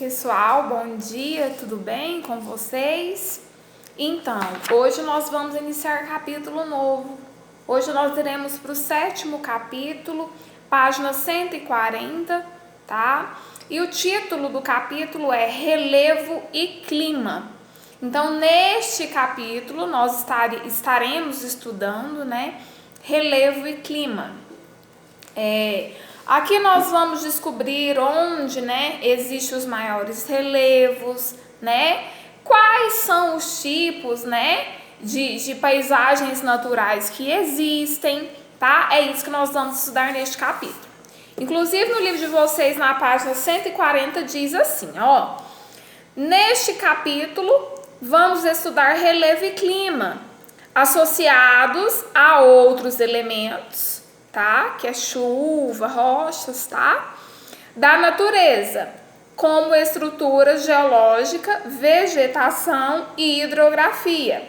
Pessoal, bom dia, tudo bem com vocês? Então, hoje nós vamos iniciar capítulo novo. Hoje nós iremos para o 7º capítulo, página 140, tá? E o título do capítulo é Relevo e Clima. Então, neste capítulo, nós estaremos estudando, né, relevo e clima. Aqui nós vamos descobrir onde, né, existem os maiores relevos, né, quais são os tipos, né, de paisagens naturais que existem, tá? É isso que nós vamos estudar neste capítulo. Inclusive no livro de vocês, na página 140, diz assim, ó: neste capítulo vamos estudar relevo e clima, associados a outros elementos, tá? Que é chuva, rochas, tá? Da natureza, como estrutura geológica, vegetação e hidrografia.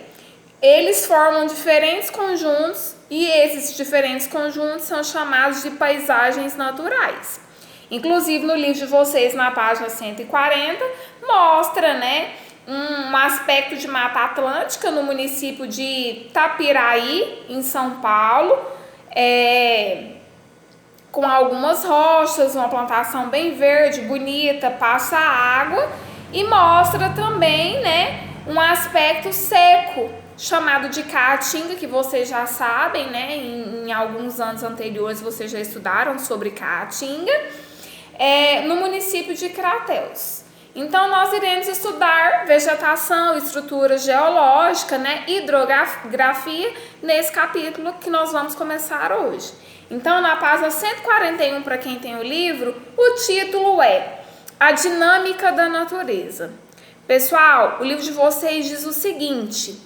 Eles formam diferentes conjuntos e esses diferentes conjuntos são chamados de paisagens naturais. Inclusive no livro de vocês, na página 140, mostra, né, um aspecto de Mata Atlântica no município de Tapiraí, em São Paulo, com algumas rochas, uma plantação bem verde, bonita, passa água, e mostra também, né, um aspecto seco, chamado de Caatinga, que vocês já sabem, né, em alguns anos anteriores vocês já estudaram sobre Caatinga, no município de Crateús. Então, nós iremos estudar vegetação, estrutura geológica, né, hidrografia, nesse capítulo que nós vamos começar hoje. Então, na página 141, para quem tem o livro, o título é A Dinâmica da Natureza. Pessoal, o livro de vocês diz o seguinte: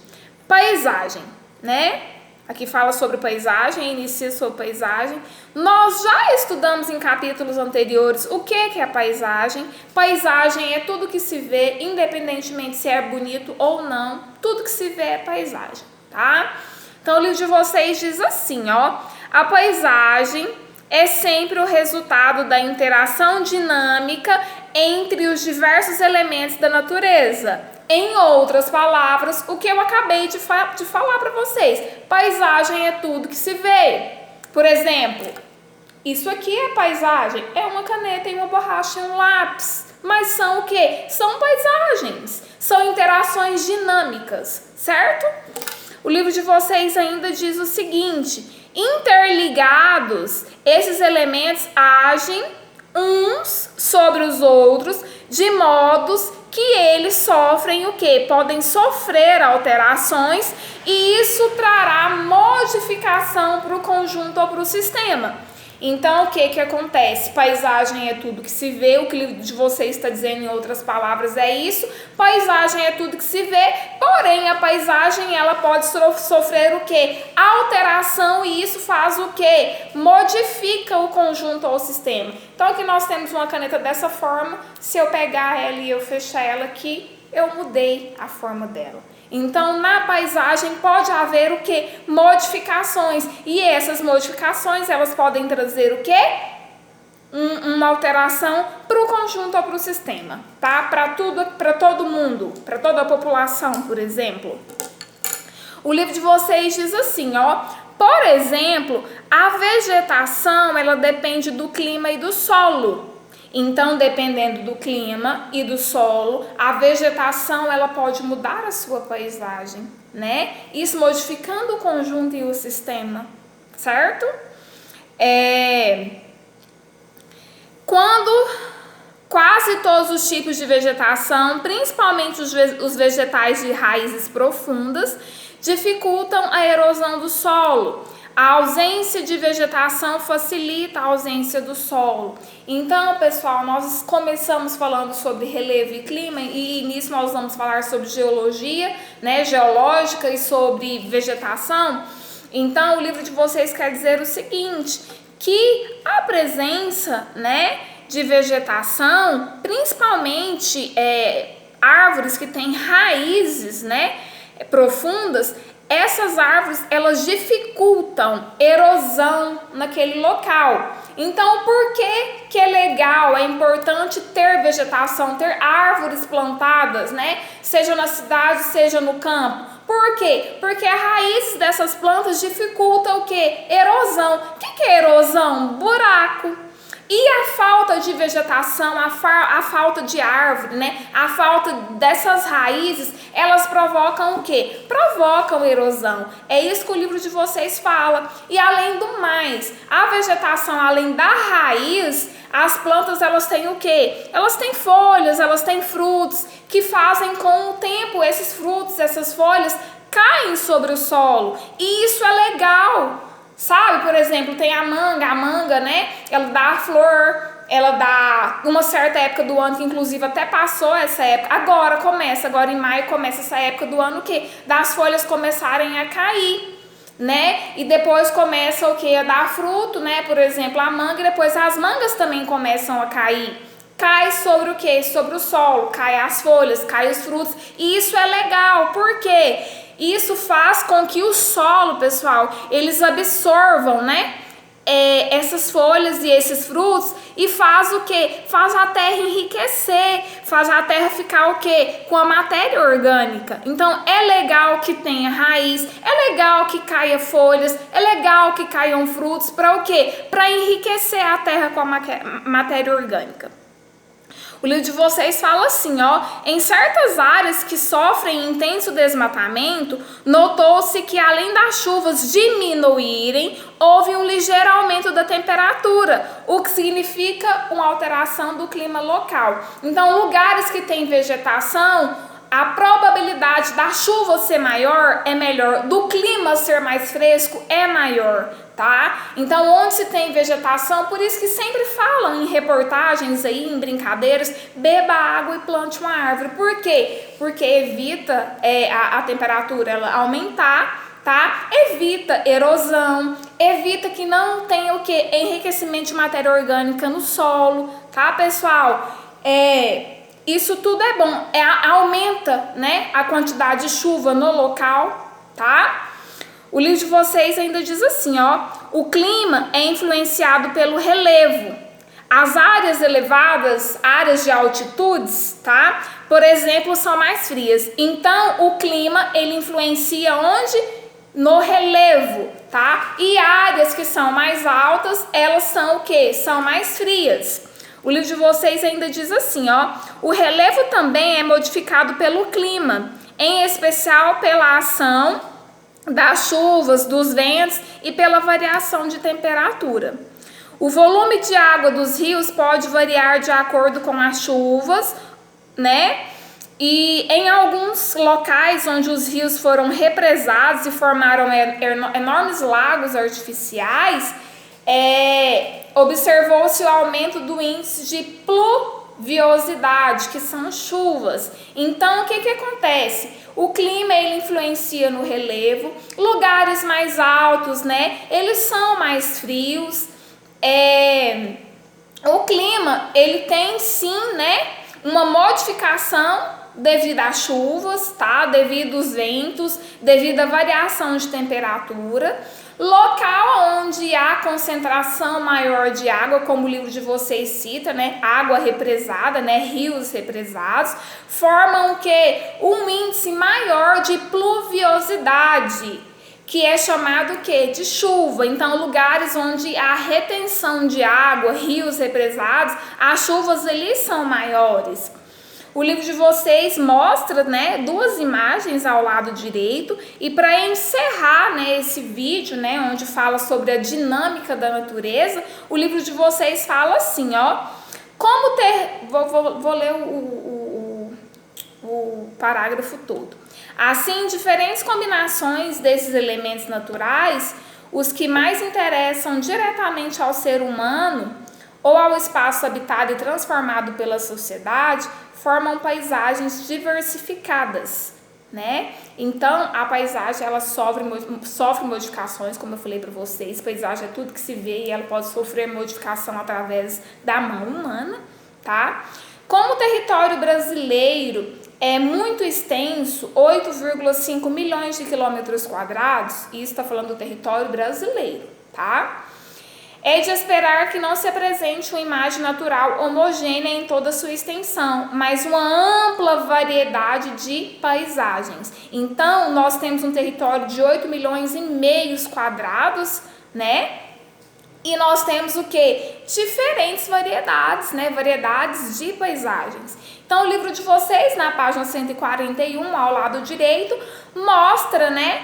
paisagem, né? Aqui fala sobre paisagem, inicia sobre paisagem. Nós já estudamos em capítulos anteriores o que é paisagem. Paisagem é tudo que se vê, independentemente se é bonito ou não. Tudo que se vê é paisagem, tá? Então, o livro de vocês diz assim, ó: a paisagem é sempre o resultado da interação dinâmica entre os diversos elementos da natureza. Em outras palavras, o que eu acabei de falar para vocês: paisagem é tudo que se vê. Por exemplo, isso aqui é paisagem, é uma caneta e uma borracha e um lápis. Mas são o quê? São paisagens, são interações dinâmicas, certo? O livro de vocês ainda diz o seguinte: interligados, esses elementos agem uns sobre os outros de modos que eles sofrem o quê? Podem sofrer alterações, e isso trará modificação para o conjunto ou para o sistema. Então, o que acontece? Paisagem é tudo que se vê, o que o livro de vocês está dizendo em outras palavras é isso. Paisagem é tudo que se vê, porém a paisagem ela pode sofrer o quê? Alteração, e isso faz o quê? Modifica o conjunto ou o sistema. Então, aqui nós temos uma caneta dessa forma. Se eu pegar ela e eu fechar ela aqui, eu mudei a forma dela. Então, na paisagem pode haver o quê? Modificações. E essas modificações, elas podem trazer o quê? Uma alteração para o conjunto ou para o sistema, tá? Para todo mundo, para toda a população, por exemplo. O livro de vocês diz assim, ó: por exemplo, a vegetação, ela depende do clima e do solo. Então, dependendo do clima e do solo, a vegetação ela pode mudar a sua paisagem, né? Isso modificando o conjunto e o sistema, certo? Quando quase todos os tipos de vegetação, principalmente os vegetais de raízes profundas, dificultam a erosão do solo. A ausência de vegetação facilita a ausência do solo. Então, pessoal, nós começamos falando sobre relevo e clima, e nisso nós vamos falar sobre geologia, né, geológica, e sobre vegetação. Então, o livro de vocês quer dizer o seguinte, que a presença, né, de vegetação, principalmente árvores que têm raízes, né, profundas, essas árvores, elas dificultam erosão naquele local. Então, por que é legal, é importante ter vegetação, ter árvores plantadas, né? Seja na cidade, seja no campo. Por quê? Porque a raiz dessas plantas dificulta o quê? Erosão. O que é erosão? Buraco. E a falta de vegetação, a falta de árvore, né? A falta dessas raízes, elas provocam o quê? Provocam erosão. É isso que o livro de vocês fala. E além do mais, a vegetação, além da raiz, as plantas, elas têm o quê? Elas têm folhas, elas têm frutos, que fazem com o tempo, esses frutos, essas folhas, caem sobre o solo. E isso é legal. Sabe, por exemplo, tem a manga, né, ela dá flor, ela dá uma certa época do ano, que inclusive até passou essa época, agora em maio começa essa época do ano que das folhas começarem a cair, né, e depois começa o que? A dar fruto, né, por exemplo, a manga, e depois as mangas também começam a cair. Cai sobre o que? Sobre o solo, cai as folhas, cai os frutos, e isso é legal, por quê? Isso faz com que o solo, pessoal, eles absorvam, né, essas folhas e esses frutos, e faz o que? Faz a terra enriquecer, faz a terra ficar o que? Com a matéria orgânica. Então é legal que tenha raiz, é legal que caia folhas, é legal que caiam frutos, para o que? Para enriquecer a terra com a matéria orgânica. O livro de vocês fala assim, ó, em certas áreas que sofrem intenso desmatamento, notou-se que além das chuvas diminuírem, houve um ligeiro aumento da temperatura, o que significa uma alteração do clima local. Então, lugares que têm vegetação, a probabilidade da chuva ser maior é melhor, do clima ser mais fresco é maior, tá? Então, onde se tem vegetação, por isso que sempre falam em reportagens aí, em brincadeiras, beba água e plante uma árvore. Por quê? Porque evita a temperatura ela aumentar, tá? Evita erosão, evita que não tenha o que? Enriquecimento de matéria orgânica no solo, tá, pessoal? Isso tudo é bom, aumenta, né, a quantidade de chuva no local, tá? O livro de vocês ainda diz assim, ó, o clima é influenciado pelo relevo. As áreas elevadas, áreas de altitudes, tá? Por exemplo, são mais frias. Então, o clima, ele influencia onde? No relevo, tá? E áreas que são mais altas, elas são o quê? São mais frias. O livro de vocês ainda diz assim, ó, o relevo também é modificado pelo clima, em especial pela ação das chuvas, dos ventos e pela variação de temperatura. O volume de água dos rios pode variar de acordo com as chuvas, né? E em alguns locais onde os rios foram represados e formaram enormes lagos artificiais, observou-se o aumento do índice de pluviosidade, que são chuvas. Então, o que acontece? O clima, ele influencia no relevo, lugares mais altos, né, eles são mais frios. O clima, ele tem sim, né, uma modificação devido às chuvas, tá, devido aos ventos, devido à variação de temperatura. Local onde há concentração maior de água, como o livro de vocês cita, né? Água represada, né? Rios represados, formam o quê? Um índice maior de pluviosidade, que é chamado o quê? De chuva. Então, lugares onde há retenção de água, rios represados, as chuvas ali são maiores. O livro de vocês mostra, né, duas imagens ao lado direito, e para encerrar, né, esse vídeo, né, onde fala sobre a dinâmica da natureza, o livro de vocês fala assim, ó, como ter, vou ler o parágrafo todo. Assim, diferentes combinações desses elementos naturais, os que mais interessam diretamente ao ser humano ou ao espaço habitado e transformado pela sociedade, formam paisagens diversificadas, né? Então, a paisagem, ela sofre modificações, como eu falei para vocês. Paisagem é tudo que se vê e ela pode sofrer modificação através da mão humana, tá? Como o território brasileiro é muito extenso, 8,5 milhões de quilômetros quadrados, isso está falando do território brasileiro, tá? É de esperar que não se apresente uma imagem natural homogênea em toda a sua extensão, mas uma ampla variedade de paisagens. Então, nós temos um território de 8,5 milhões quadrados, né? E nós temos o que? Diferentes variedades, né? Variedades de paisagens. Então, o livro de vocês, na página 141, ao lado direito, mostra, né?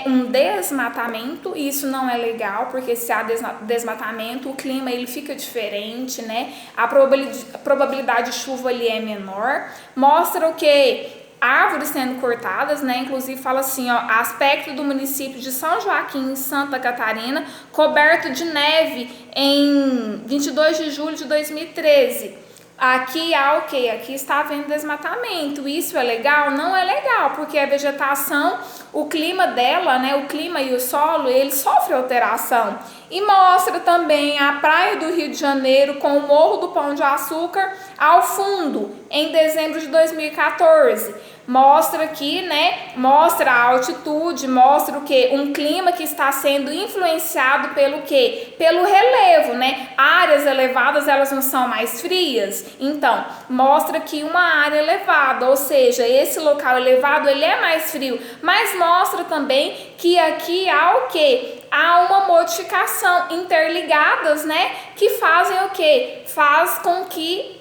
Um desmatamento. E isso não é legal, porque se há desmatamento, o clima ele fica diferente, né? A probabilidade de chuva ali é menor. Mostra o que? Árvores sendo cortadas, né? Inclusive fala assim, ó, aspecto do município de São Joaquim, Santa Catarina, coberto de neve em 22 de julho de 2013. Aqui há o quê? Aqui está havendo desmatamento. Isso é legal? Não é legal, porque a vegetação, o clima dela, né, o clima e o solo, ele sofre alteração. E mostra também a praia do Rio de Janeiro com o Morro do Pão de Açúcar ao fundo, em dezembro de 2014. Mostra aqui, né, mostra a altitude, mostra o que? Um clima que está sendo influenciado pelo que? Pelo relevo, né? Áreas elevadas, elas não são mais frias. Então, mostra aqui uma área elevada, ou seja, esse local elevado, ele é mais frio. Mas mostra também que aqui há o que? Há uma modificação interligadas, né? Que fazem o que? Faz com que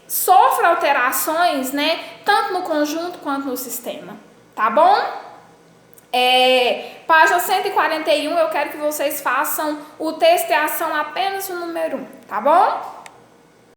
sofra alterações, né? Tanto no conjunto quanto no sistema. Tá bom? Página 141, eu quero que vocês façam o texto e a ação apenas o número 1, tá bom?